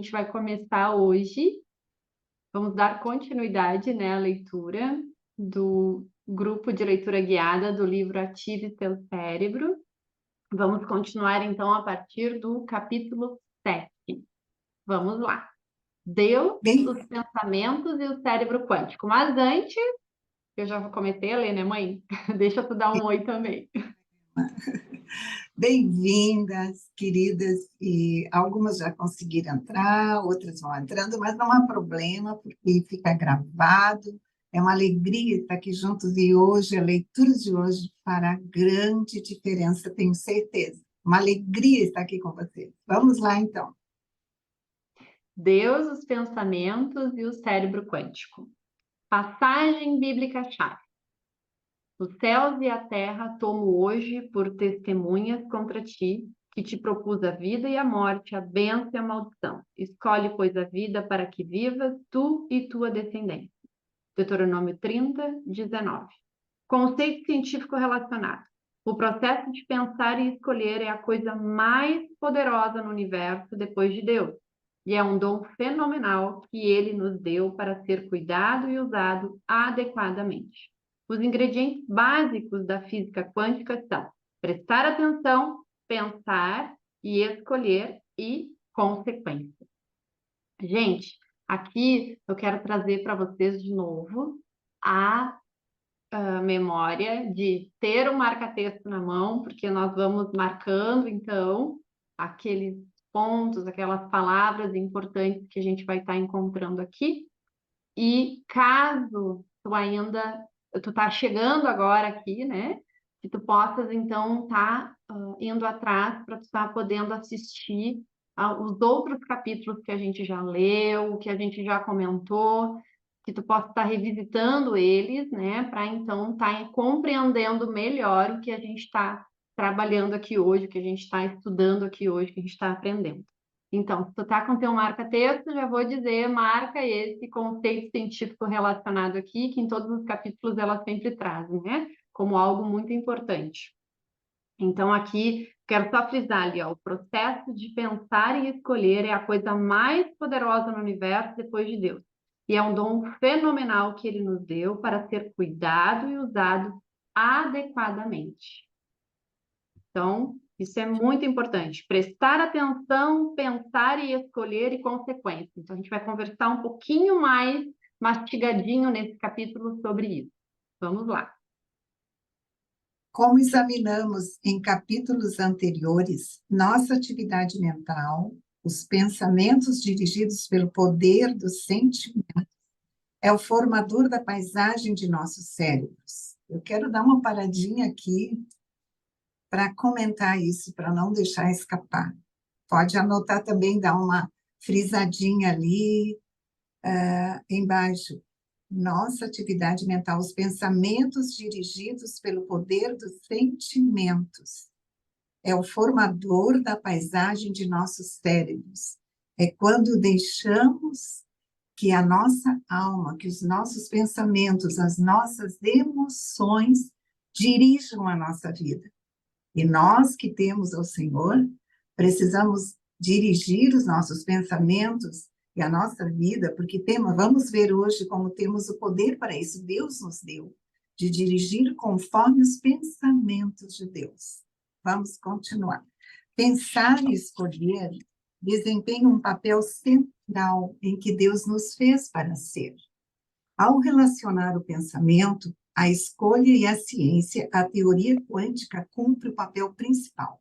gente vai começar hoje, vamos dar continuidade, né, à leitura do grupo de leitura guiada do livro Ative Seu Cérebro. Vamos continuar, então, a partir do capítulo 7. Vamos lá. Deus, Bem, os pensamentos e o cérebro quântico. Mas antes, eu já vou cometer a ler, né, mãe? Deixa tu dar um oi também. bem-vindas, queridas, e algumas já conseguiram entrar, outras vão entrando, mas não há problema, porque fica gravado. É uma alegria estar aqui juntos e hoje, a leitura de hoje fará grande diferença, tenho certeza. Uma alegria estar aqui com vocês. Vamos lá, então. Deus, os pensamentos e o cérebro quântico. Passagem bíblica-chave. Os céus e a terra tomo hoje por testemunhas contra ti, que te propus a vida e a morte, a bênção e a maldição. Escolhe, pois, a vida para que vivas, tu e tua descendência. Deuteronômio 30, 19. Conceito científico relacionado. O processo de pensar e escolher é a coisa mais poderosa no universo depois de Deus. E é um dom fenomenal que ele nos deu para ser cuidado e usado adequadamente. Os ingredientes básicos da física quântica são prestar atenção, pensar e escolher e consequência. Gente, aqui eu quero trazer para vocês de novo a memória de ter um marca-texto na mão, porque nós vamos marcando, então, aqueles pontos, aquelas palavras importantes que a gente vai estar encontrando aqui. E caso tu tá chegando agora aqui, né? Que tu possas, então, tá indo atrás para tu estar podendo assistir os outros capítulos que a gente já leu, que a gente já comentou, que tu possa estar revisitando eles, né? Para então estar compreendendo melhor o que a gente está trabalhando aqui hoje, o que a gente está estudando aqui hoje, o que a gente está aprendendo. Então, se tu tá com teu marca-texto, já vou dizer, marca esse conceito científico relacionado aqui, que em todos os capítulos ela sempre traz, né? Como algo muito importante. Então, aqui, quero só frisar ali, ó, o processo de pensar e escolher é a coisa mais poderosa no universo depois de Deus. E é um dom fenomenal que ele nos deu para ser cuidado e usado adequadamente. Então, isso é muito importante. Prestar atenção, pensar e escolher e consequência. Então, a gente vai conversar um pouquinho mais mastigadinho nesse capítulo sobre isso. Vamos lá. Como examinamos em capítulos anteriores, nossa atividade mental, os pensamentos dirigidos pelo poder dos sentimentos, é o formador da paisagem de nossos cérebros. Eu quero dar uma paradinha aqui para comentar isso, para não deixar escapar. Pode anotar também, dar uma frisadinha ali embaixo. Nossa atividade mental, os pensamentos dirigidos pelo poder dos sentimentos. É o formador da paisagem de nossos cérebros. É quando deixamos que a nossa alma, que os nossos pensamentos, as nossas emoções dirijam a nossa vida. E nós que temos ao Senhor, precisamos dirigir os nossos pensamentos e a nossa vida, porque vamos ver hoje como temos o poder para isso. Deus nos deu, de dirigir conforme os pensamentos de Deus. Vamos continuar. Pensar e escolher desempenha um papel central em que Deus nos fez para ser. Ao relacionar o pensamento, a escolha e a ciência, a teoria quântica cumpre o papel principal.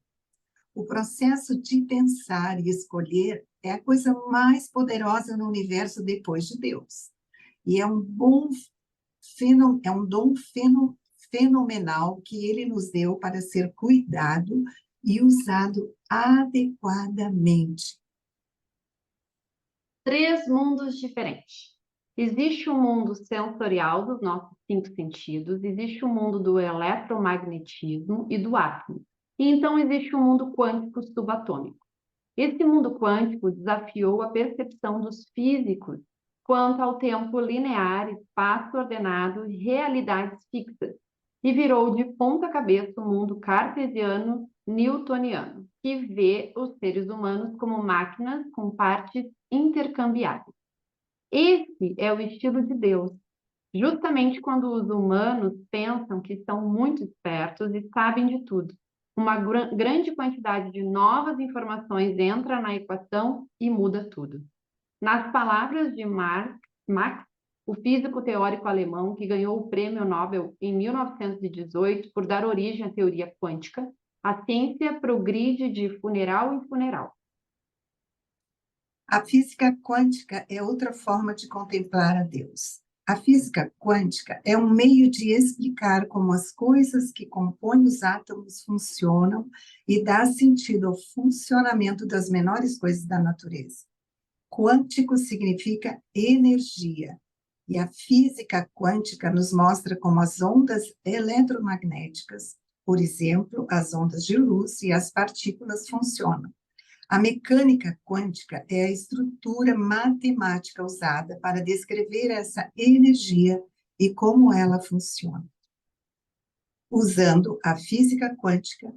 O processo de pensar e escolher é a coisa mais poderosa no universo depois de Deus. E é um dom fenomenal que ele nos deu para ser cuidado e usado adequadamente. 3 mundos diferentes. Existe o mundo sensorial dos nossos 5 sentidos, existe o mundo do eletromagnetismo e do átomo. E então existe o mundo quântico subatômico. Esse mundo quântico desafiou a percepção dos físicos quanto ao tempo linear, espaço ordenado e realidades fixas. e virou de ponta cabeça o mundo cartesiano newtoniano, que vê os seres humanos como máquinas com partes intercambiáveis. Esse é o estilo de Deus, justamente quando os humanos pensam que são muito espertos e sabem de tudo. Uma grande quantidade de novas informações entra na equação e muda tudo. Nas palavras de Max, o físico teórico alemão que ganhou o prêmio Nobel em 1918 por dar origem à teoria quântica, a ciência progride de funeral em funeral. A física quântica é outra forma de contemplar a Deus. A física quântica é um meio de explicar como as coisas que compõem os átomos funcionam e dá sentido ao funcionamento das menores coisas da natureza. Quântico significa energia, e a física quântica nos mostra como as ondas eletromagnéticas, por exemplo, as ondas de luz e as partículas funcionam. A mecânica quântica é a estrutura matemática usada para descrever essa energia e como ela funciona. Usando a física quântica,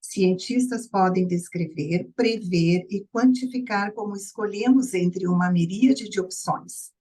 cientistas podem descrever, prever e quantificar como escolhemos entre uma miríade de opções.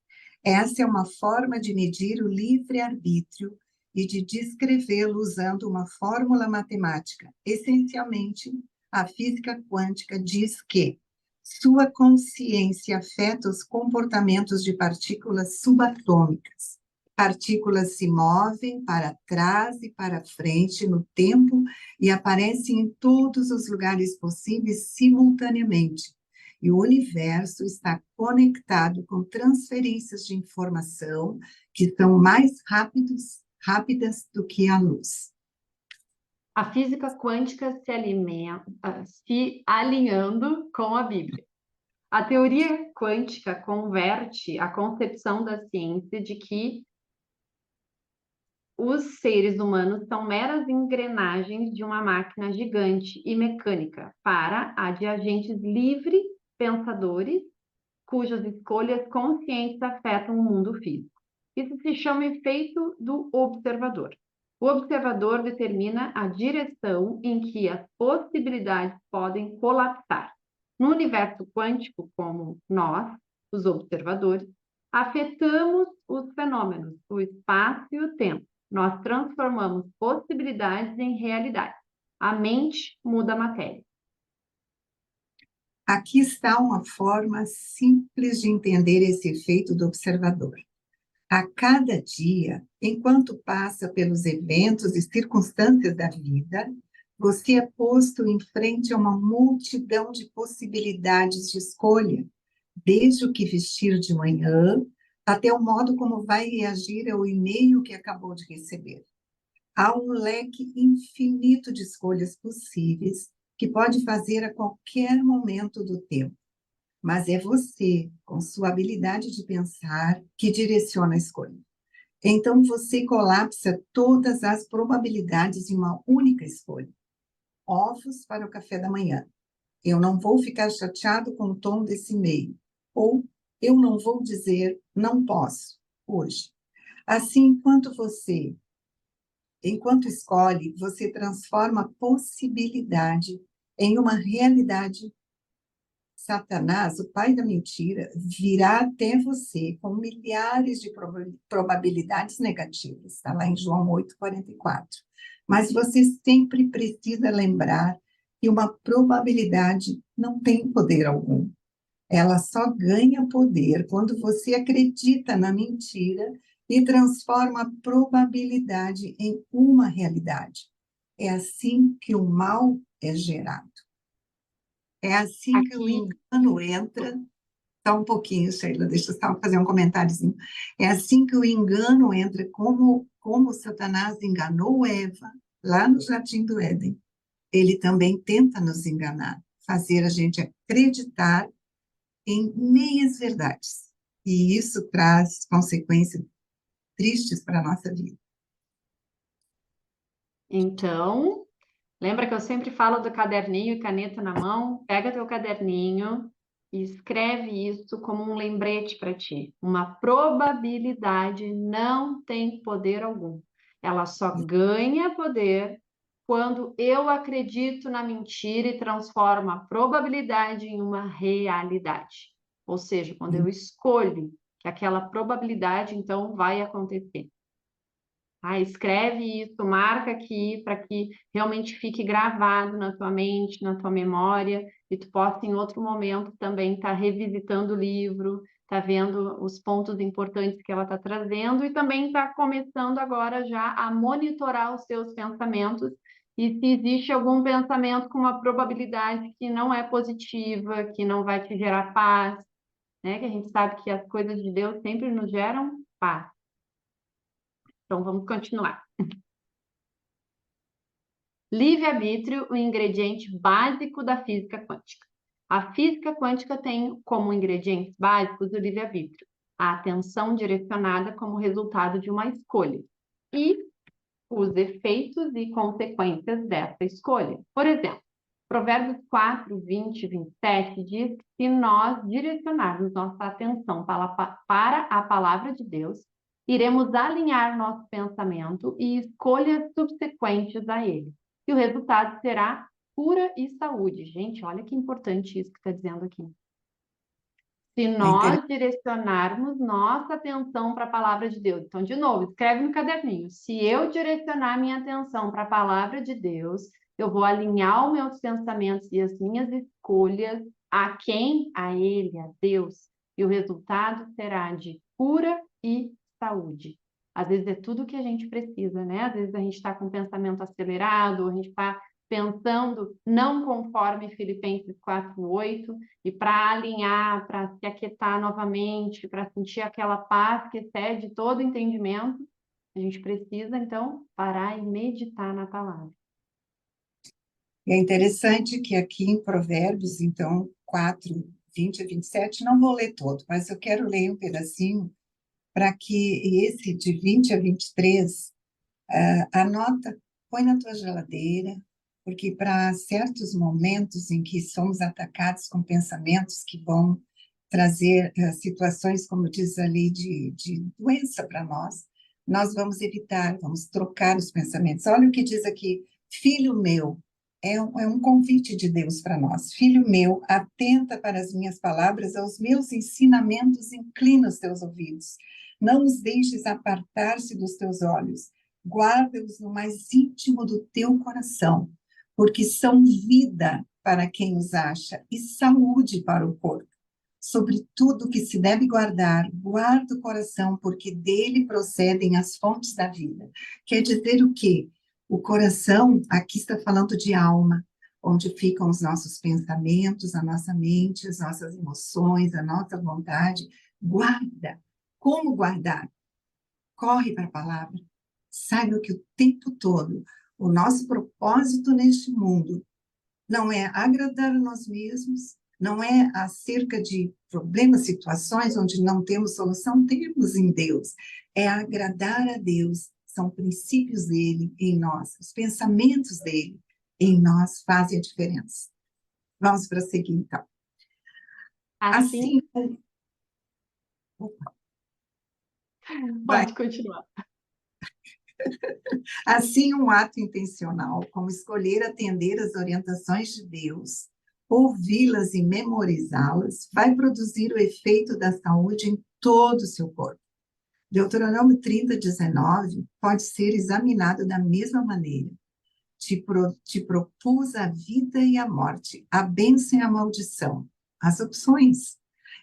Essa é uma forma de medir o livre-arbítrio e de descrevê-lo usando uma fórmula matemática. Essencialmente, a física quântica diz que sua consciência afeta os comportamentos de partículas subatômicas. Partículas se movem para trás e para frente no tempo e aparecem em todos os lugares possíveis simultaneamente. E o universo está conectado com transferências de informação que são mais rápidas do que a luz. A física quântica se alinhando com a Bíblia. A teoria quântica converte a concepção da ciência de que os seres humanos são meras engrenagens de uma máquina gigante e mecânica para a de agentes livres, pensadores, cujas escolhas conscientes afetam o mundo físico. Isso se chama efeito do observador. O observador determina a direção em que as possibilidades podem colapsar. No universo quântico, como nós, os observadores, afetamos os fenômenos, o espaço e o tempo. Nós transformamos possibilidades em realidade. A mente muda a matéria. Aqui está uma forma simples de entender esse efeito do observador. A cada dia, enquanto passa pelos eventos e circunstâncias da vida, você é posto em frente a uma multidão de possibilidades de escolha, desde o que vestir de manhã até o modo como vai reagir ao e-mail que acabou de receber. Há um leque infinito de escolhas possíveis que pode fazer a qualquer momento do tempo. Mas é você, com sua habilidade de pensar, que direciona a escolha. Então, você colapsa todas as probabilidades em uma única escolha. Ovos para o café da manhã. Eu não vou ficar chateado com o tom desse e-mail. Ou eu não vou dizer não posso hoje. Assim, enquanto escolhe, você transforma a possibilidade em uma realidade. Satanás, o pai da mentira, virá até você com milhares de probabilidades negativas. Está lá em João 8:44. Mas você sempre precisa lembrar que uma probabilidade não tem poder algum. Ela só ganha poder quando você acredita na mentira e transforma a probabilidade em uma realidade. É assim que o mal é gerado. É assim que o engano entra. Só um pouquinho, Sheila, deixa eu só fazer um comentáriozinho. É assim que o engano entra, como Satanás enganou Eva lá no Jardim do Éden. Ele também tenta nos enganar, fazer a gente acreditar em meias verdades. E isso traz consequências tristes para a nossa vida. Então, lembra que eu sempre falo do caderninho e caneta na mão? Pega teu caderninho e escreve isso como um lembrete para ti. Uma probabilidade não tem poder algum. Ela só ganha poder quando eu acredito na mentira e transformo a probabilidade em uma realidade. Ou seja, quando eu escolho que aquela probabilidade, então, vai acontecer. Ah, escreve isso, marca aqui para que realmente fique gravado na tua mente, na tua memória, e tu possa em outro momento também estar revisitando o livro, tá vendo os pontos importantes que ela está trazendo e também está começando agora já a monitorar os seus pensamentos e se existe algum pensamento com uma probabilidade que não é positiva, que não vai te gerar paz, né? Que a gente sabe que as coisas de Deus sempre nos geram paz. Então vamos continuar. Livre-arbítrio, o ingrediente básico da física quântica. A física quântica tem como ingredientes básicos o livre-arbítrio, a atenção direcionada como resultado de uma escolha e os efeitos e consequências dessa escolha. Por exemplo, Provérbios 4, 20 e 27 diz que se nós direcionarmos nossa atenção para a palavra de Deus, iremos alinhar nosso pensamento e escolhas subsequentes a ele. E o resultado será cura e saúde. Gente, olha que importante isso que está dizendo aqui. Se nós direcionarmos nossa atenção para a palavra de Deus. Então, de novo, escreve no caderninho. Se eu direcionar minha atenção para a palavra de Deus, eu vou alinhar os meus pensamentos e as minhas escolhas a quem? A Ele, a Deus. E o resultado será de cura e saúde. Às vezes é tudo o que a gente precisa, né? Às vezes a gente está com o pensamento acelerado, a gente está pensando não conforme Filipenses 4:8, e para alinhar, para se aquietar novamente, para sentir aquela paz que excede todo entendimento, a gente precisa, então, parar e meditar na palavra. É interessante que aqui em Provérbios, então, 4, 20 a 27, não vou ler todo, mas eu quero ler um pedacinho para que esse de 20 a 23, anota, põe na tua geladeira, porque para certos momentos em que somos atacados com pensamentos que vão trazer situações, como diz ali, de doença para nós, nós vamos evitar, vamos trocar os pensamentos. Olha o que diz aqui, filho meu, é um convite de Deus para nós. Filho meu, atenta para as minhas palavras, aos meus ensinamentos, inclina os teus ouvidos. Não os deixes apartar-se dos teus olhos. Guarda-os no mais íntimo do teu coração, porque são vida para quem os acha e saúde para o corpo. Sobre tudo que se deve guardar, guarda o coração, porque dele procedem as fontes da vida. Quer dizer o quê? O coração, aqui está falando de alma, onde ficam os nossos pensamentos, a nossa mente, as nossas emoções, a nossa vontade. Guarda. Como guardar? Corre para a palavra. Saiba que o tempo todo, o nosso propósito neste mundo não é agradar a nós mesmos, não é acerca de problemas, situações onde não temos solução, temos em Deus. É agradar a Deus, são princípios dele em nós, os pensamentos dele em nós fazem a diferença. Vamos prosseguir, então. Assim, Vai. pode continuar. Assim, um ato intencional, como escolher atender às orientações de Deus, ouvi-las e memorizá-las, vai produzir o efeito da saúde em todo o seu corpo. Deuteronômio 30, 19 pode ser examinado da mesma maneira. Te propus a vida e a morte, a bênção e a maldição. As opções.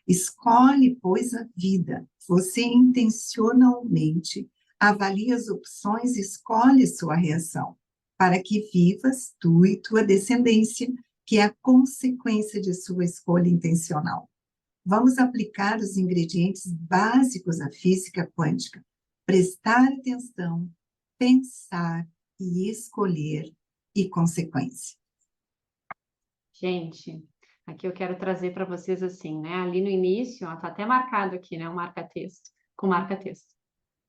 Escolhe, pois, a vida. Você intencionalmente avalia as opções e escolhe sua reação, para que vivas tu e tua descendência, que é a consequência de sua escolha intencional. Vamos aplicar os ingredientes básicos da física quântica. Prestar atenção, pensar e escolher, e consequência. Gente, aqui eu quero trazer para vocês assim, né? Ali no início, ó, tá até marcado aqui, né? Um marca-texto, com marca-texto.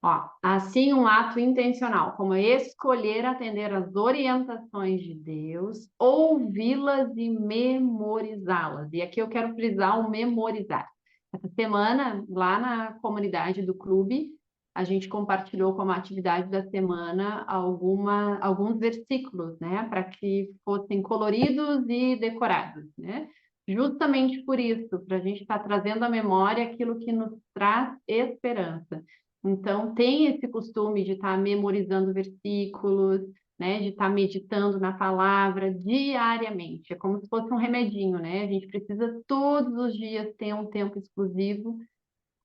Ó, assim um ato intencional, como escolher atender às orientações de Deus, ouvi-las e memorizá-las. E aqui eu quero frisar o memorizar. Essa semana, lá na comunidade do clube, a gente compartilhou como atividade da semana alguns versículos, né, para que fossem coloridos e decorados, né? Justamente por isso, para a gente estar trazendo à memória aquilo que nos traz esperança. Então, tem esse costume de estar memorizando versículos, né, de estar meditando na palavra diariamente. É como se fosse um remedinho, né? A gente precisa todos os dias ter um tempo exclusivo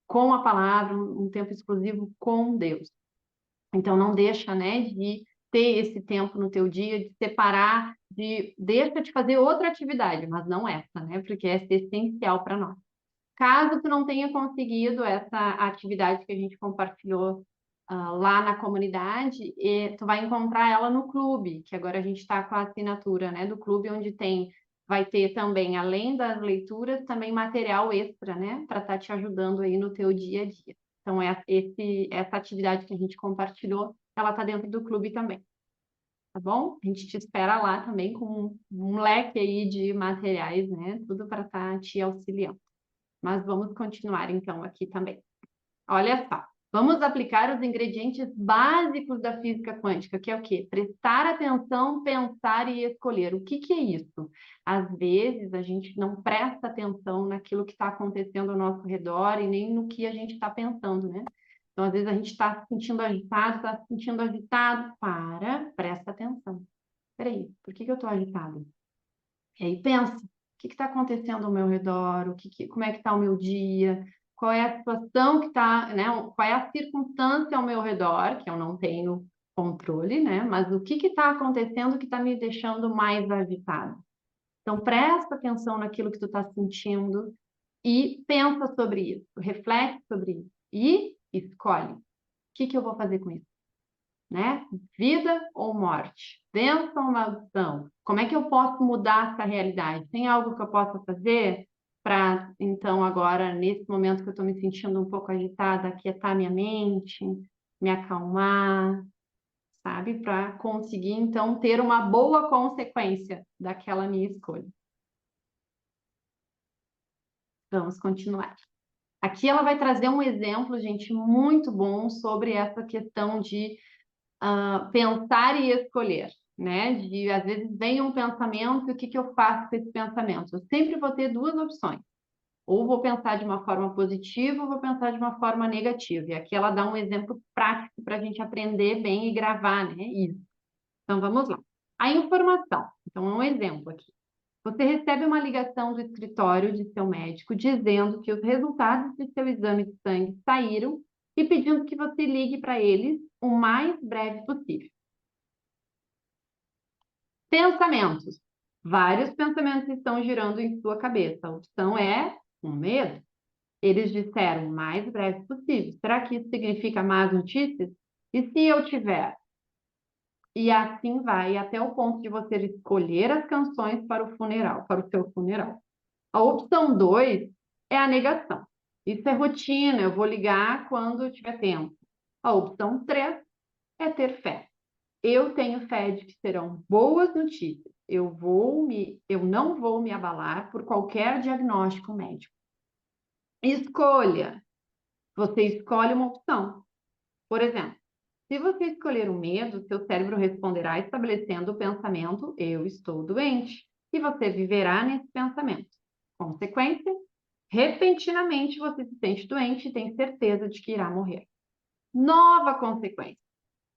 com a palavra, um tempo exclusivo com Deus. Então, não deixa, né, de ter esse tempo no teu dia, de separar, deixa de fazer outra atividade, mas não essa, né, porque essa é essencial para nós. Caso tu não tenha conseguido essa atividade que a gente compartilhou lá na comunidade, tu vai encontrar ela no clube, que agora a gente está com a assinatura, né, do clube, onde vai ter também, além das leituras, também material extra, né, para estar te ajudando aí no teu dia a dia. Então, essa atividade que a gente compartilhou, ela está dentro do clube também, tá bom? A gente te espera lá também com um leque aí de materiais, né, tudo para estar te auxiliando. Mas vamos continuar então aqui também. Olha só, vamos aplicar os ingredientes básicos da física quântica, que é o quê? Prestar atenção, pensar e escolher. O que é isso? Às vezes a gente não presta atenção naquilo que está acontecendo ao nosso redor e nem no que a gente está pensando, né? Então, às vezes a gente está se sentindo agitado, presta atenção. Peraí, por que eu estou agitado? E aí pensa, o que está acontecendo ao meu redor? Como é que está o meu dia? Qual é a situação que está, né? Qual é a circunstância ao meu redor, que eu não tenho controle, né? Mas o que está acontecendo que está me deixando mais agitado? Então, presta atenção naquilo que tu está sentindo e pensa sobre isso, reflete sobre isso e escolhe. O que eu vou fazer com isso? Né? Vida ou morte? Bênção ou maldição? Como é que eu posso mudar essa realidade? Tem algo que eu possa fazer para, então, agora, nesse momento que eu estou me sentindo um pouco agitada, aquietar minha mente, me acalmar, sabe? Para conseguir, então, ter uma boa consequência daquela minha escolha. Vamos continuar. Aqui ela vai trazer um exemplo, gente, muito bom sobre essa questão de pensar e escolher, né? Às vezes vem um pensamento e o que eu faço com esse pensamento? Eu sempre vou ter duas opções. Ou vou pensar de uma forma positiva ou vou pensar de uma forma negativa. E aqui ela dá um exemplo prático para a gente aprender bem e gravar, né? Isso. Então vamos lá. A informação. Então, um exemplo aqui. Você recebe uma ligação do escritório de seu médico dizendo que os resultados de seu exame de sangue saíram e pedindo que você ligue para eles o mais breve possível. Pensamentos. Vários pensamentos estão girando em sua cabeça. A opção é um medo. Eles disseram o mais breve possível. Será que isso significa más notícias? E se eu tiver? E assim vai até o ponto de você escolher as canções para o funeral, para o seu funeral. A opção 2 é a negação. Isso é rotina, eu vou ligar quando eu tiver tempo. A opção 3 é ter fé. Eu tenho fé de que serão boas notícias. Eu não vou me abalar por qualquer diagnóstico médico. Escolha. Você escolhe uma opção. Por exemplo, se você escolher o medo, seu cérebro responderá estabelecendo o pensamento eu estou doente e você viverá nesse pensamento. Consequência, repentinamente você se sente doente e tem certeza de que irá morrer. Nova consequência.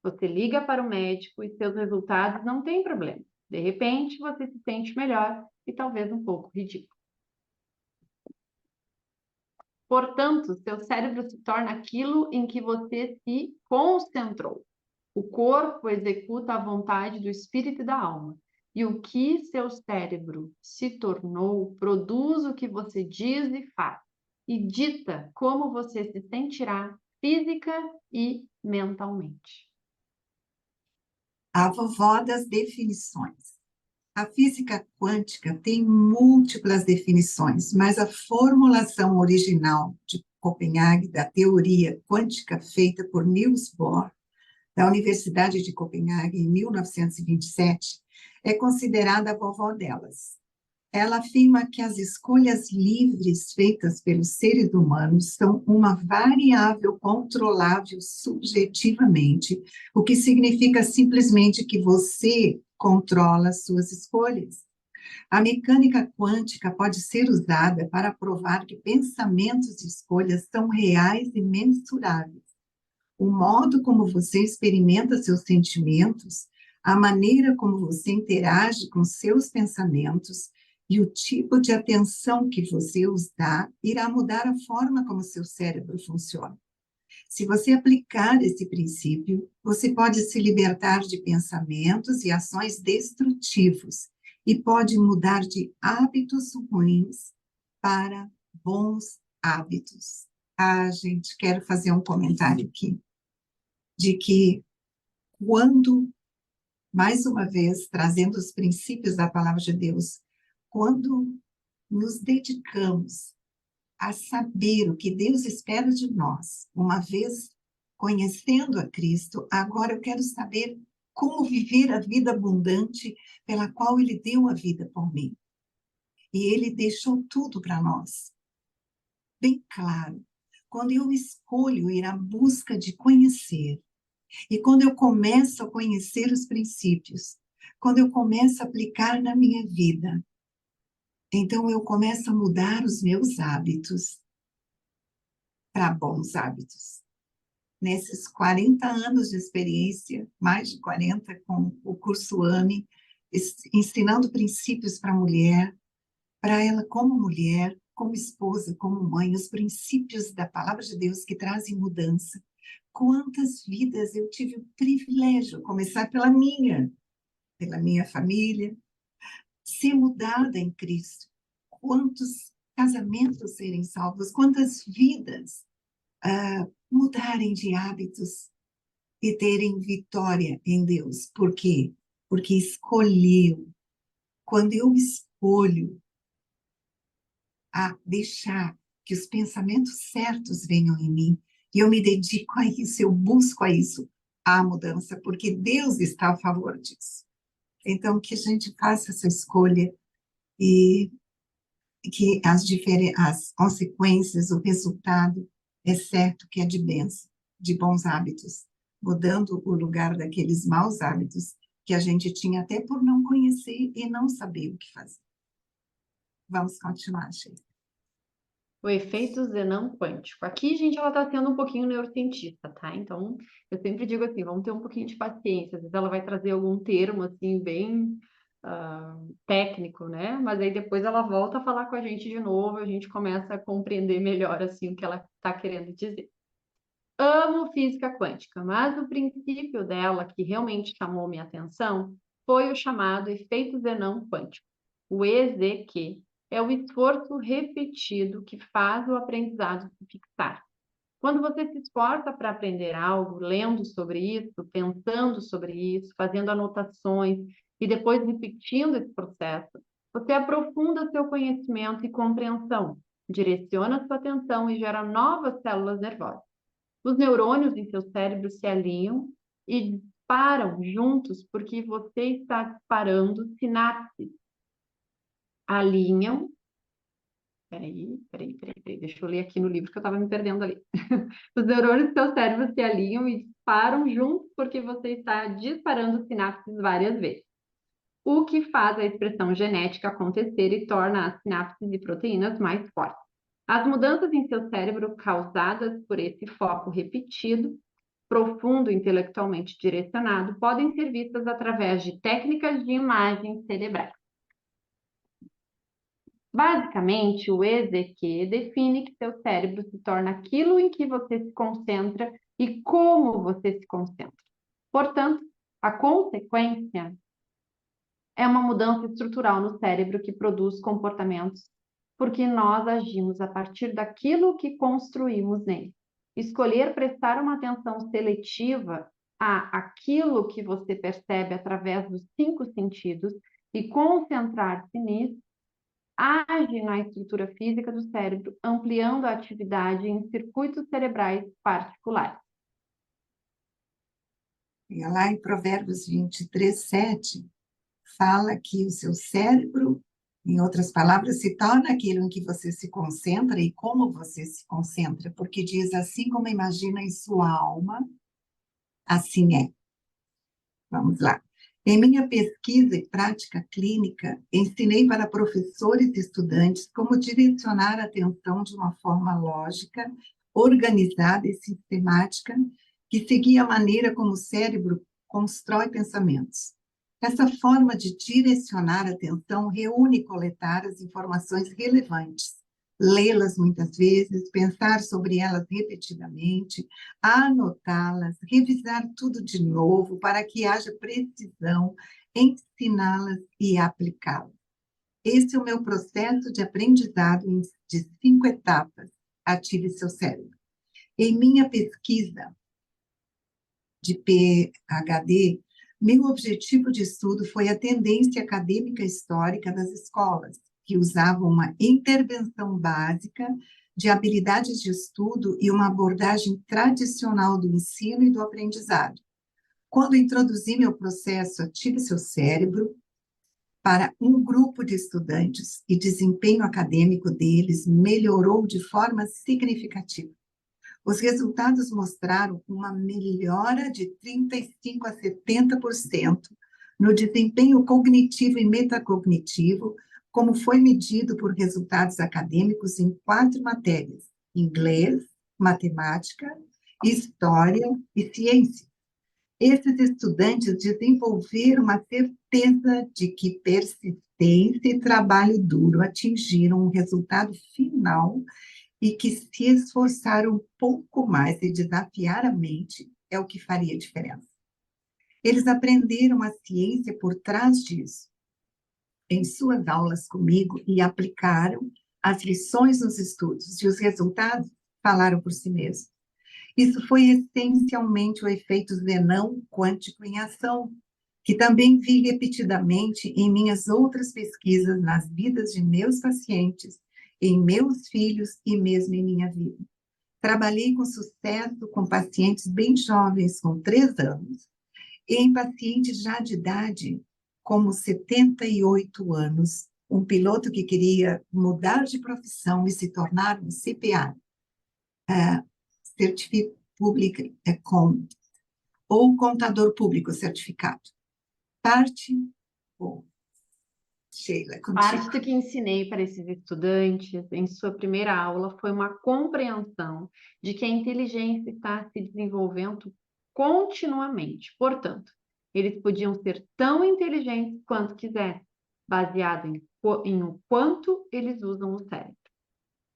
Você liga para o médico e seus resultados não têm problema. De repente, você se sente melhor e talvez um pouco ridículo. Portanto, seu cérebro se torna aquilo em que você se concentrou. O corpo executa a vontade do espírito e da alma. E o que seu cérebro se tornou produz o que você diz e faz. E dita como você se sentirá física e mentalmente. A vovó das definições. A física quântica tem múltiplas definições, mas a formulação original de Copenhague da teoria quântica feita por Niels Bohr, da Universidade de Copenhague, em 1927, é considerada a vovó delas. Ela afirma que as escolhas livres feitas pelos seres humanos são uma variável controlável subjetivamente, o que significa simplesmente que você controla suas escolhas. A mecânica quântica pode ser usada para provar que pensamentos e escolhas são reais e mensuráveis. O modo como você experimenta seus sentimentos, a maneira como você interage com seus pensamentos e o tipo de atenção que você os dá irá mudar a forma como seu cérebro funciona. Se você aplicar esse princípio, você pode se libertar de pensamentos e ações destrutivos e pode mudar de hábitos ruins para bons hábitos. Ah, gente, quero fazer um comentário aqui, de que quando, mais uma vez, trazendo os princípios da palavra de Deus, quando nos dedicamos a saber o que Deus espera de nós, uma vez conhecendo a Cristo, agora eu quero saber como viver a vida abundante pela qual Ele deu a vida por mim. E Ele deixou tudo para nós, bem claro. Quando eu escolho ir à busca de conhecer, e quando eu começo a conhecer os princípios, quando eu começo a aplicar na minha vida, então eu começo a mudar os meus hábitos para bons hábitos. Nesses 40 anos de experiência, mais de 40 com o curso AME, ensinando princípios para a mulher, para ela como mulher, como esposa, como mãe, os princípios da palavra de Deus que trazem mudança. Quantas vidas eu tive o privilégio, começar pela minha família, ser mudada em Cristo. Quantos casamentos serem salvos, quantas vidas mudarem de hábitos e terem vitória em Deus. Por quê? Porque escolheu. Quando eu escolho a deixar que os pensamentos certos venham em mim, e eu me dedico a isso, eu busco a isso, a mudança, porque Deus está a favor disso. Então, que a gente faça essa escolha e que as consequências, o resultado é certo que é de bênção, de bons hábitos, mudando o lugar daqueles maus hábitos que a gente tinha até por não conhecer e não saber o que fazer. Vamos continuar, Sheila. O efeito Zenon quântico. Aqui, gente, ela está sendo um pouquinho neurocientista, tá? Então, eu sempre digo assim, vamos ter um pouquinho de paciência. Às vezes ela vai trazer algum termo, assim, bem técnico, né? Mas aí depois ela volta a falar com a gente de novo, a gente começa a compreender melhor, assim, o que ela está querendo dizer. Amo física quântica, mas o princípio dela, que realmente chamou minha atenção, foi o chamado efeito Zenon quântico, o EZQ, é o esforço repetido que faz o aprendizado se fixar. Quando você se esforça para aprender algo, lendo sobre isso, pensando sobre isso, fazendo anotações e depois repetindo esse processo, você aprofunda seu conhecimento e compreensão, direciona sua atenção e gera novas células nervosas. Os neurônios em seu cérebro se alinham e disparam juntos porque você está disparando sinapses. Alinham. Peraí, deixa eu ler aqui no livro que eu estava me perdendo ali. Os neurônios do seu cérebro se alinham e disparam juntos porque você está disparando sinapses várias vezes. O que faz a expressão genética acontecer e torna as sinapses e proteínas mais fortes. As mudanças em seu cérebro causadas por esse foco repetido, profundo, intelectualmente direcionado, podem ser vistas através de técnicas de imagem cerebrais. Basicamente, o EZQ define que seu cérebro se torna aquilo em que você se concentra e como você se concentra. Portanto, a consequência é uma mudança estrutural no cérebro que produz comportamentos, porque nós agimos a partir daquilo que construímos nele. Escolher prestar uma atenção seletiva a aquilo que você percebe através dos 5 sentidos e concentrar-se nisso age na estrutura física do cérebro, ampliando a atividade em circuitos cerebrais particulares. E lá em Provérbios 23, 7, fala que o seu cérebro Em outras palavras, se torna aquilo em que você se concentra e como você se concentra, porque diz assim como imagina em sua alma, assim é. Vamos lá. Em minha pesquisa e prática clínica, ensinei para professores e estudantes como direcionar a atenção de uma forma lógica, organizada e sistemática, que seguia a maneira como o cérebro constrói pensamentos. Essa forma de direcionar a atenção reúne e coletar as informações relevantes, lê-las muitas vezes, pensar sobre elas repetidamente, anotá-las, revisar tudo de novo para que haja precisão, ensiná-las e aplicá-las. Esse é o meu processo de aprendizado de 5 etapas. Ative seu cérebro. Em minha pesquisa de PhD, meu objetivo de estudo foi a tendência acadêmica histórica das escolas, que usavam uma intervenção básica de habilidades de estudo e uma abordagem tradicional do ensino e do aprendizado. Quando introduzi meu processo Ative Seu Cérebro para um grupo de estudantes e desempenho acadêmico deles melhorou de forma significativa. Os resultados mostraram uma melhora de 35% a 70% no desempenho cognitivo e metacognitivo, como foi medido por resultados acadêmicos em 4 matérias: inglês, matemática, história e ciência. Esses estudantes desenvolveram uma certeza de que persistência e trabalho duro atingiram um resultado final e que se esforçar um pouco mais e desafiar a mente é o que faria diferença. Eles aprenderam a ciência por trás disso, em suas aulas comigo, e aplicaram as lições nos estudos, e os resultados falaram por si mesmos. Isso foi essencialmente o efeito Zenão quântico em ação, que também vi repetidamente em minhas outras pesquisas nas vidas de meus pacientes, em meus filhos e mesmo em minha vida. Trabalhei com sucesso com pacientes bem jovens, com 3 anos, e em pacientes já de idade, como 78 anos, um piloto que queria mudar de profissão e se tornar um CPA, Certificado Público ou contador público certificado. Parte, Sheila, contigo. Parte do que ensinei para esses estudantes em sua primeira aula foi uma compreensão de que a inteligência está se desenvolvendo continuamente. Portanto, eles podiam ser tão inteligentes quanto quiserem, baseado em o quanto eles usam o cérebro.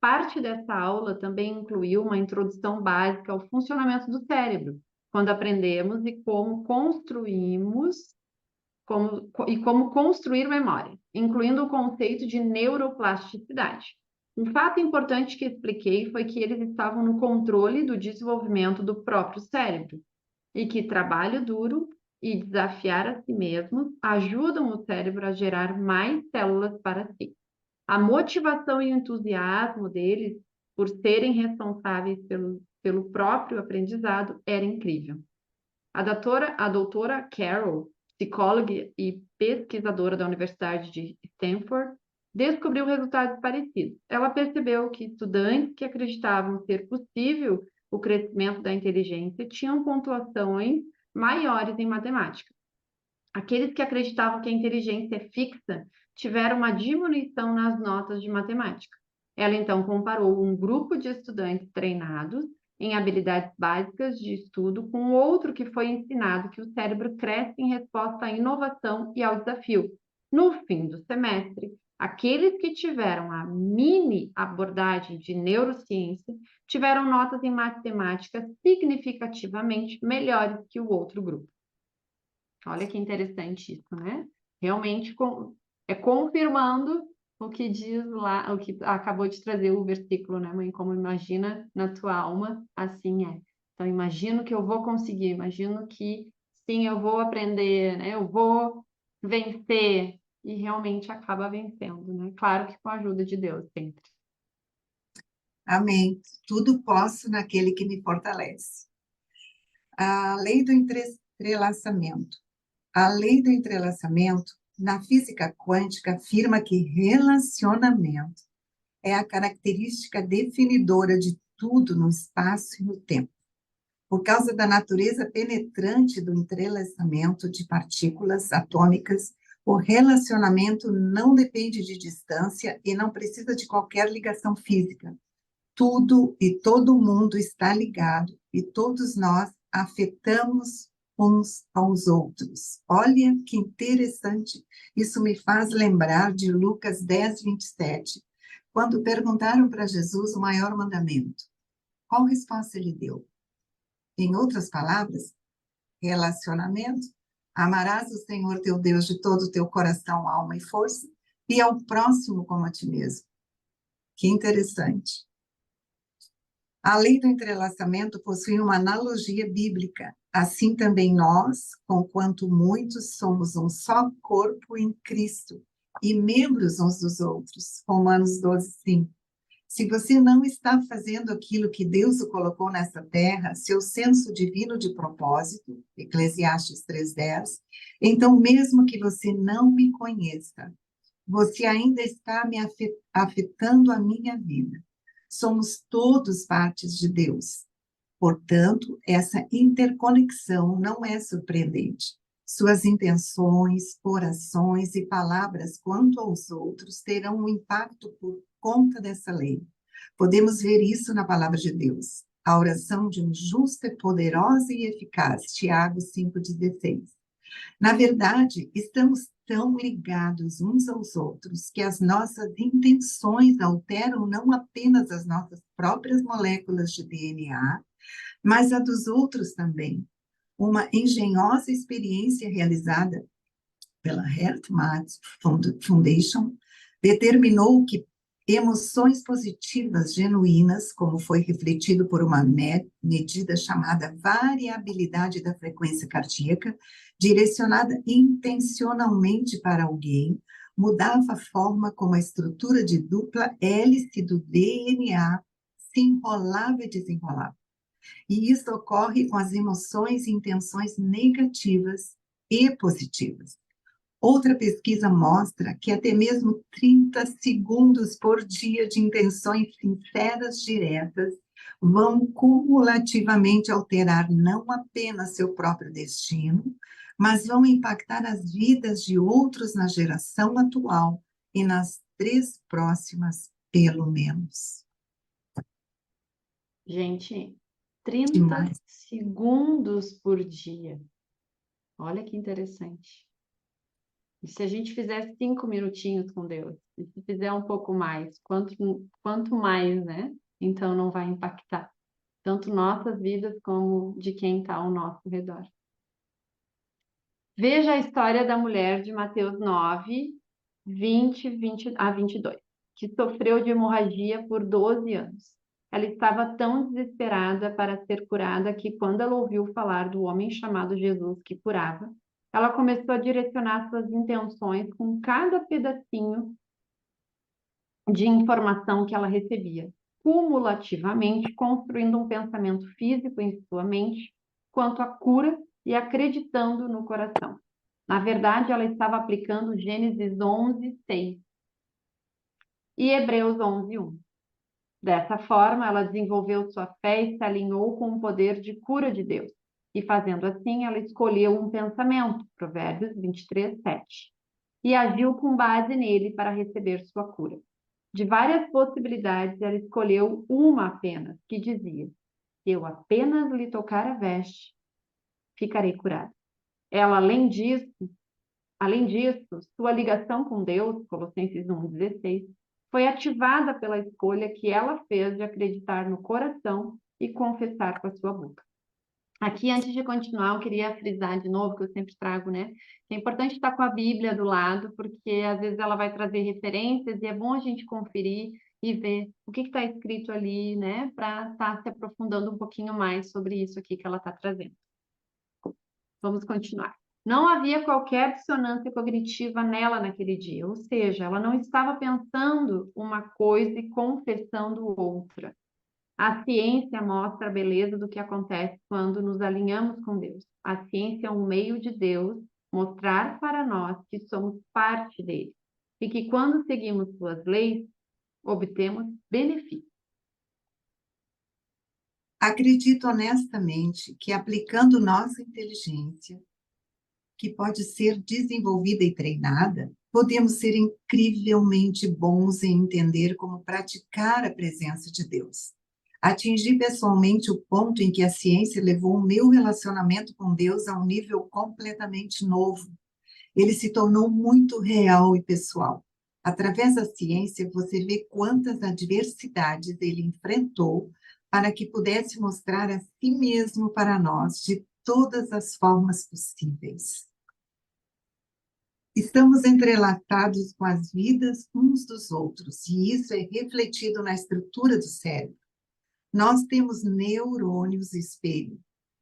Parte dessa aula também incluiu uma introdução básica ao funcionamento do cérebro, quando aprendemos e como construir memória, incluindo o conceito de neuroplasticidade. Um fato importante que expliquei foi que eles estavam no controle do desenvolvimento do próprio cérebro e que trabalho duro e desafiar a si mesmos ajudam o cérebro a gerar mais células para si. A motivação e o entusiasmo deles por serem responsáveis pelo próprio aprendizado era incrível. A doutora Carol, psicóloga e pesquisadora da Universidade de Stanford, descobriu resultados parecidos. Ela percebeu que estudantes que acreditavam ser possível o crescimento da inteligência tinham pontuações maiores em matemática. Aqueles que acreditavam que a inteligência é fixa tiveram uma diminuição nas notas de matemática. Ela então comparou um grupo de estudantes treinados em habilidades básicas de estudo com outro que foi ensinado que o cérebro cresce em resposta à inovação e ao desafio. No fim do semestre, aqueles que tiveram a mini abordagem de neurociência tiveram notas em matemática significativamente melhores que o outro grupo. Olha que interessante isso, né? Realmente é confirmando o que diz lá, o que acabou de trazer o versículo, né, mãe? Como imagina na tua alma, assim é. Então, imagino que eu vou conseguir, imagino que sim, eu vou aprender, né? Eu vou vencer. E realmente acaba vencendo, né? Claro que com a ajuda de Deus, sempre. Amém. Tudo posso naquele que me fortalece. A lei do entrelaçamento. A lei do entrelaçamento na física quântica, afirma que relacionamento é a característica definidora de tudo no espaço e no tempo. Por causa da natureza penetrante do entrelaçamento de partículas atômicas, o relacionamento não depende de distância e não precisa de qualquer ligação física. Tudo e todo mundo está ligado e todos nós afetamos uns aos outros. Olha que interessante. Isso me faz lembrar de Lucas 10, 27, quando perguntaram para Jesus o maior mandamento. Qual resposta ele deu? Em outras palavras, relacionamento. Amarás o Senhor teu Deus de todo o teu coração, alma e força, e ao próximo como a ti mesmo. Que interessante. A lei do entrelaçamento possui uma analogia bíblica. Assim também nós, conquanto muitos, somos um só corpo em Cristo e membros uns dos outros. Romanos 12, 5. Se você não está fazendo aquilo que Deus o colocou nessa terra, seu senso divino de propósito, Eclesiastes 3:10, então mesmo que você não me conheça, você ainda está me afetando a minha vida. Somos todos partes de Deus. Portanto, essa interconexão não é surpreendente. Suas intenções, orações e palavras quanto aos outros terão um impacto por conta dessa lei. Podemos ver isso na palavra de Deus. A oração de um justo é poderosa e eficaz, Tiago 5,16. Na verdade, estamos tão ligados uns aos outros que as nossas intenções alteram não apenas as nossas próprias moléculas de DNA, mas a dos outros também. Uma engenhosa experiência realizada pela HeartMath Foundation determinou que emoções positivas genuínas, como foi refletido por uma medida chamada variabilidade da frequência cardíaca, direcionada intencionalmente para alguém, mudava a forma como a estrutura de dupla hélice do DNA se enrolava e desenrolava. E isso ocorre com as emoções e intenções negativas e positivas. Outra pesquisa mostra que até mesmo 30 segundos por dia de intenções sinceras diretas vão cumulativamente alterar não apenas seu próprio destino, mas vão impactar as vidas de outros na geração atual e nas 3 próximas, pelo menos. Gente, 30 Demais. segundos por dia. Olha que interessante. E se a gente fizer 5 minutinhos com Deus, e se fizer um pouco mais, quanto mais, né? Então não vai impactar tanto nossas vidas como de quem está ao nosso redor. Veja a história da mulher de Mateus 9, 20 a 22, que sofreu de hemorragia por 12 anos. Ela estava tão desesperada para ser curada que, quando ela ouviu falar do homem chamado Jesus que curava, ela começou a direcionar suas intenções com cada pedacinho de informação que ela recebia, cumulativamente construindo um pensamento físico em sua mente quanto à cura e acreditando no coração. Na verdade, ela estava aplicando Gênesis 11, 6 e Hebreus 11, 1. Dessa forma, ela desenvolveu sua fé e se alinhou com o poder de cura de Deus. E fazendo assim, ela escolheu um pensamento, Provérbios 23, 7, e agiu com base nele para receber sua cura. De várias possibilidades, ela escolheu uma apenas, que dizia: se eu apenas lhe tocar a veste, ficarei curada. Ela, além disso, sua ligação com Deus, Colossenses 1,16, foi ativada pela escolha que ela fez de acreditar no coração e confessar com a sua boca. Aqui, antes de continuar, eu queria frisar de novo, que eu sempre trago, né? É importante estar com a Bíblia do lado, porque às vezes ela vai trazer referências e é bom a gente conferir e ver o que está escrito ali, né? Para estar se aprofundando um pouquinho mais sobre isso aqui que ela está trazendo. Vamos continuar. Não havia qualquer dissonância cognitiva nela naquele dia, ou seja, ela não estava pensando uma coisa e confessando outra. A ciência mostra a beleza do que acontece quando nos alinhamos com Deus. A ciência é um meio de Deus, mostrar para nós que somos parte dele e que quando seguimos suas leis, obtemos benefícios. Acredito honestamente que aplicando nossa inteligência, que pode ser desenvolvida e treinada, podemos ser incrivelmente bons em entender como praticar a presença de Deus. Atingi pessoalmente o ponto em que a ciência levou o meu relacionamento com Deus a um nível completamente novo. Ele se tornou muito real e pessoal. Através da ciência, você vê quantas adversidades ele enfrentou para que pudesse mostrar a si mesmo para nós de todas as formas possíveis. Estamos entrelaçados com as vidas uns dos outros, e isso é refletido na estrutura do cérebro. Nós temos neurônios espelho,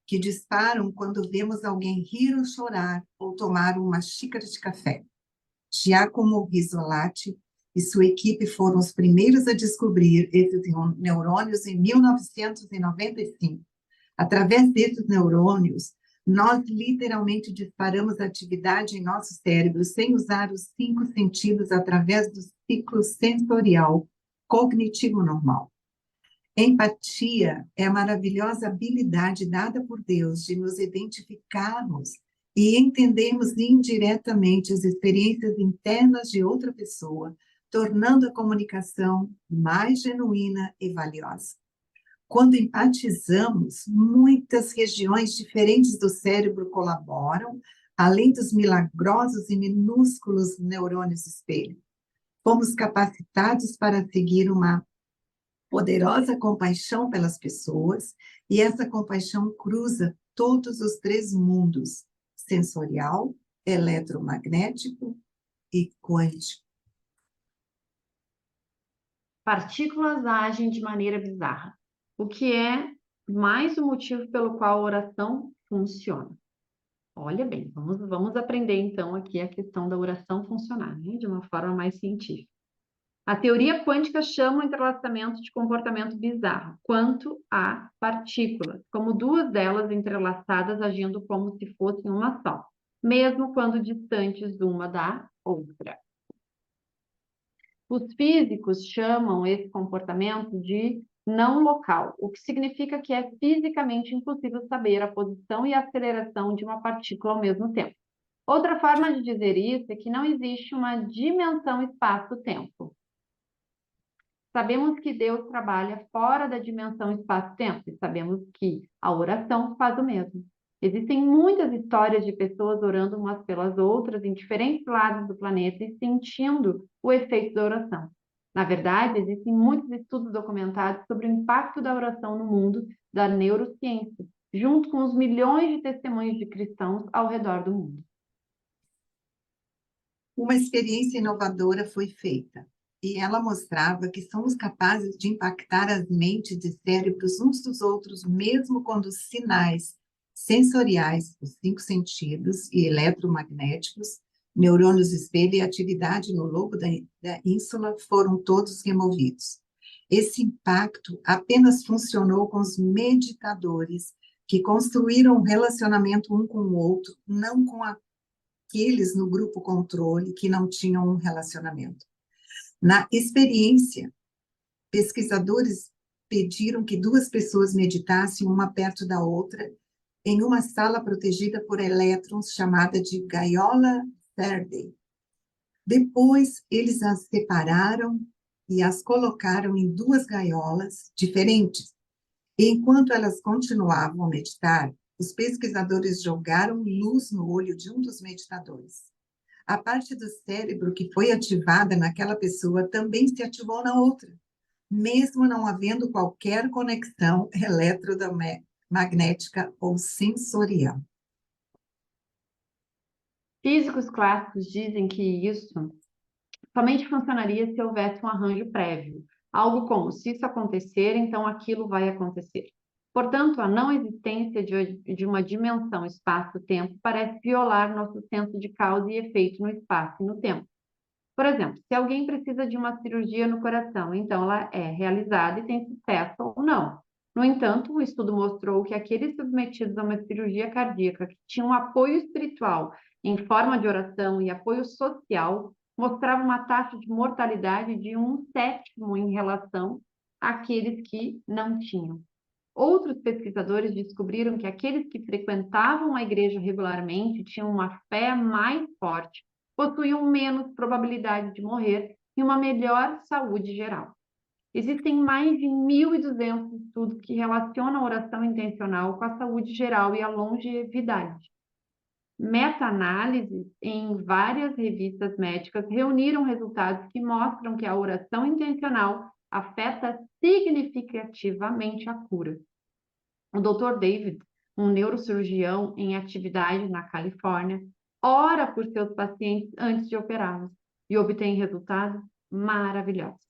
que disparam quando vemos alguém rir ou chorar, ou tomar uma xícara de café. Giacomo Rizzolatti e sua equipe foram os primeiros a descobrir esses neurônios em 1995. Através desses neurônios, nós literalmente disparamos a atividade em nosso cérebro sem usar os 5 sentidos através do ciclo sensorial cognitivo normal. Empatia é a maravilhosa habilidade dada por Deus de nos identificarmos e entendermos indiretamente as experiências internas de outra pessoa, tornando a comunicação mais genuína e valiosa. Quando empatizamos, muitas regiões diferentes do cérebro colaboram, além dos milagrosos e minúsculos neurônios espelho. Fomos capacitados para seguir uma poderosa compaixão pelas pessoas, e essa compaixão cruza todos os 3 mundos: sensorial, eletromagnético e quântico. Partículas agem de maneira bizarra, o que é mais o motivo pelo qual a oração funciona. Olha bem, vamos aprender então aqui a questão da oração funcionar, né, de uma forma mais científica. A teoria quântica chama o entrelaçamento de comportamento bizarro, quanto a partículas, como 2 delas entrelaçadas agindo como se fossem uma só, mesmo quando distantes uma da outra. Os físicos chamam esse comportamento de não local, o que significa que é fisicamente impossível saber a posição e a aceleração de uma partícula ao mesmo tempo. Outra forma de dizer isso é que não existe uma dimensão espaço-tempo. Sabemos que Deus trabalha fora da dimensão espaço-tempo e sabemos que a oração faz o mesmo. Existem muitas histórias de pessoas orando umas pelas outras em diferentes lados do planeta e sentindo o efeito da oração. Na verdade, existem muitos estudos documentados sobre o impacto da oração no mundo da neurociência, junto com os milhões de testemunhos de cristãos ao redor do mundo. Uma experiência inovadora foi feita, e ela mostrava que somos capazes de impactar as mentes e cérebros uns dos outros, mesmo quando os sinais sensoriais, os 5 sentidos e eletromagnéticos, neurônios espelho e atividade no lobo da ínsula foram todos removidos. Esse impacto apenas funcionou com os meditadores, que construíram um relacionamento um com o outro, não com aqueles no grupo controle que não tinham um relacionamento. Na experiência, pesquisadores pediram que 2 pessoas meditassem uma perto da outra em uma sala protegida por elétrons chamada de gaiola Faraday. Depois, eles as separaram e as colocaram em 2 gaiolas diferentes. E enquanto elas continuavam a meditar, os pesquisadores jogaram luz no olho de um dos meditadores. A parte do cérebro que foi ativada naquela pessoa também se ativou na outra, mesmo não havendo qualquer conexão eletromagnética ou sensorial. Físicos clássicos dizem que isso somente funcionaria se houvesse um arranjo prévio, algo como, se isso acontecer, então aquilo vai acontecer. Portanto, a não existência de uma dimensão espaço-tempo parece violar nosso senso de causa e efeito no espaço e no tempo. Por exemplo, se alguém precisa de uma cirurgia no coração, então ela é realizada e tem sucesso ou não. No entanto, o estudo mostrou que aqueles submetidos a uma cirurgia cardíaca que tinham um apoio espiritual em forma de oração e apoio social, mostrava uma taxa de mortalidade de 1/7 em relação àqueles que não tinham. Outros pesquisadores descobriram que aqueles que frequentavam a igreja regularmente tinham uma fé mais forte, possuíam menos probabilidade de morrer e uma melhor saúde geral. Existem mais de 1.200 estudos que relacionam a oração intencional com a saúde geral e a longevidade. Meta-análises em várias revistas médicas reuniram resultados que mostram que a oração intencional afeta significativamente a cura. O Dr. David, um neurocirurgião em atividade na Califórnia, ora por seus pacientes antes de operá-los e obtém resultados maravilhosos.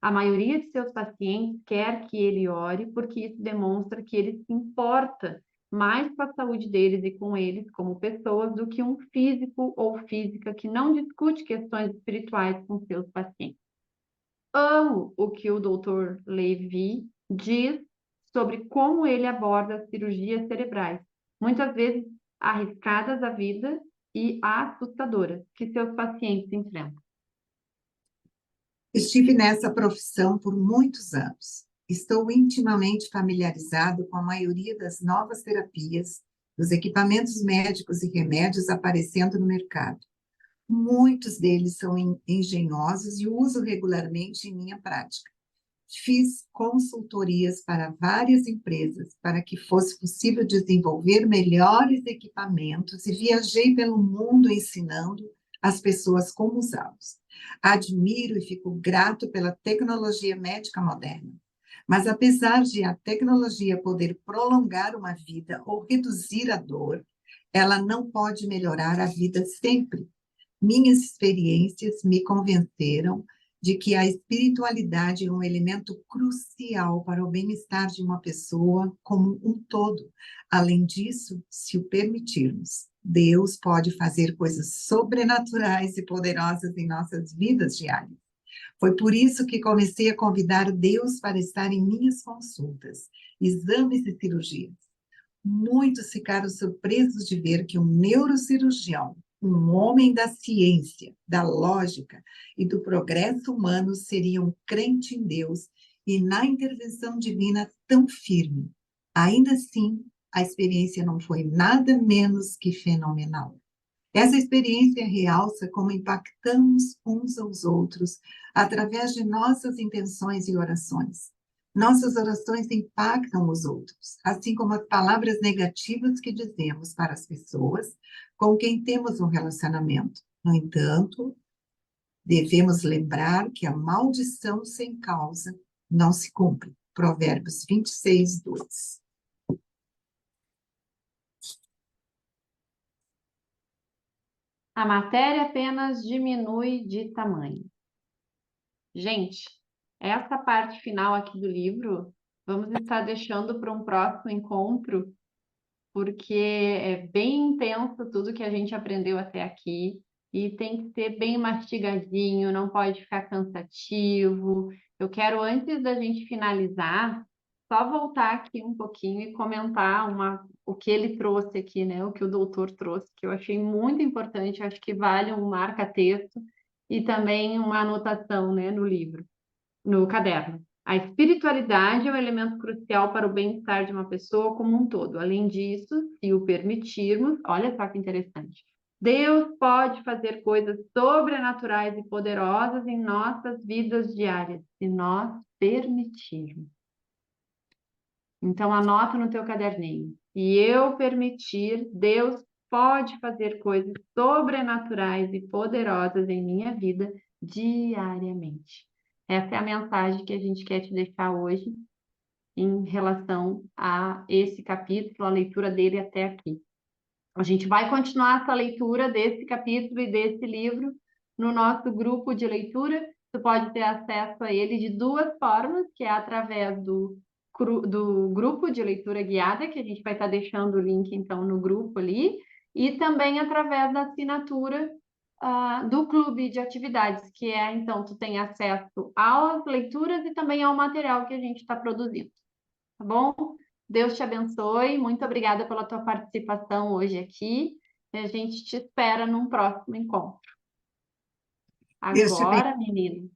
A maioria de seus pacientes quer que ele ore porque isso demonstra que ele se importa mais com a saúde deles e com eles como pessoas do que um físico ou física que não discute questões espirituais com seus pacientes. Amo o que o Dr. Levy diz sobre como ele aborda as cirurgias cerebrais, muitas vezes arriscadas à vida e assustadoras, que seus pacientes enfrentam. Estive nessa profissão por muitos anos. Estou intimamente familiarizado com a maioria das novas terapias, dos equipamentos médicos e remédios aparecendo no mercado. Muitos deles são engenhosos e uso regularmente em minha prática. Fiz consultorias para várias empresas para que fosse possível desenvolver melhores equipamentos e viajei pelo mundo ensinando as pessoas como usá-los. Admiro e fico grato pela tecnologia médica moderna. Mas apesar de a tecnologia poder prolongar uma vida ou reduzir a dor, ela não pode melhorar a vida sempre. Minhas experiências me convenceram de que a espiritualidade é um elemento crucial para o bem-estar de uma pessoa como um todo. Além disso, se o permitirmos, Deus pode fazer coisas sobrenaturais e poderosas em nossas vidas diárias. Foi por isso que comecei a convidar Deus para estar em minhas consultas, exames e cirurgias. Muitos ficaram surpresos de ver que um neurocirurgião, um homem da ciência, da lógica e do progresso humano seria um crente em Deus e na intervenção divina tão firme. Ainda assim, a experiência não foi nada menos que fenomenal. Essa experiência realça como impactamos uns aos outros através de nossas intenções e orações. Nossas orações impactam os outros, assim como as palavras negativas que dizemos para as pessoas com quem temos um relacionamento. No entanto, devemos lembrar que a maldição sem causa não se cumpre. Provérbios 26, 2. A matéria apenas diminui de tamanho. Gente, essa parte final aqui do livro, vamos estar deixando para um próximo encontro, porque é bem intenso tudo que a gente aprendeu até aqui e tem que ser bem mastigadinho, não pode ficar cansativo. Eu quero, antes da gente finalizar, só voltar aqui um pouquinho e comentar o que ele trouxe aqui, né? O que o doutor trouxe, que eu achei muito importante, acho que vale um marca-texto e também uma anotação, né, no livro, no caderno. A espiritualidade é um elemento crucial para o bem-estar de uma pessoa como um todo. Além disso, se o permitirmos, olha só que interessante, Deus pode fazer coisas sobrenaturais e poderosas em nossas vidas diárias, se nós permitirmos. Então, anota no teu caderninho. Se eu permitir, Deus pode fazer coisas sobrenaturais e poderosas em minha vida diariamente. Essa é a mensagem que a gente quer te deixar hoje em relação a esse capítulo, a leitura dele até aqui. A gente vai continuar essa leitura desse capítulo e desse livro no nosso grupo de leitura. Tu pode ter acesso a ele de duas formas, que é através do grupo de leitura guiada, que a gente vai estar deixando o link, então, no grupo ali, e também através da assinatura do clube de atividades, que é, então, tu tem acesso às leituras e também ao material que a gente está produzindo. Tá bom? Deus te abençoe. Muito obrigada pela tua participação hoje aqui. E a gente te espera num próximo encontro. Deus te Agora, menino,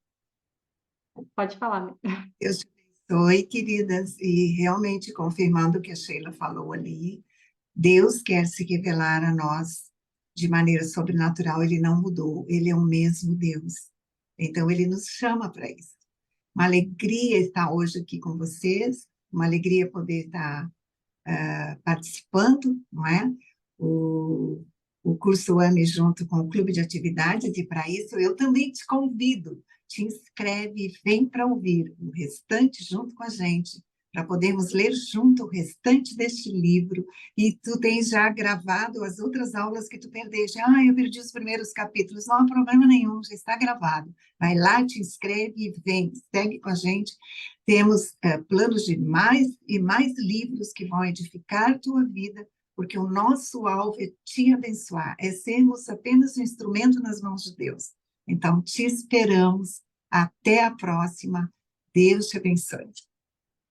pode falar. Deus te abençoe, queridas, e realmente confirmando o que a Sheila falou ali, Deus quer se revelar a nós de maneira sobrenatural, Ele não mudou, Ele é o mesmo Deus. Então, Ele nos chama para isso. Uma alegria estar hoje aqui com vocês, uma alegria poder estar participando, não é? O curso AME junto com o Clube de Atividades, e para isso eu também te convido, te inscreve e vem para ouvir o restante junto com a gente, para podermos ler junto o restante deste livro, e tu tens já gravado as outras aulas que tu perdeste. Ah, eu perdi os primeiros capítulos, não há problema nenhum, já está gravado. Vai lá, te inscreve e vem, segue com a gente. Temos planos de mais e mais livros que vão edificar tua vida, porque o nosso alvo é te abençoar, é sermos apenas um instrumento nas mãos de Deus. Então, te esperamos. Até a próxima. Deus te abençoe.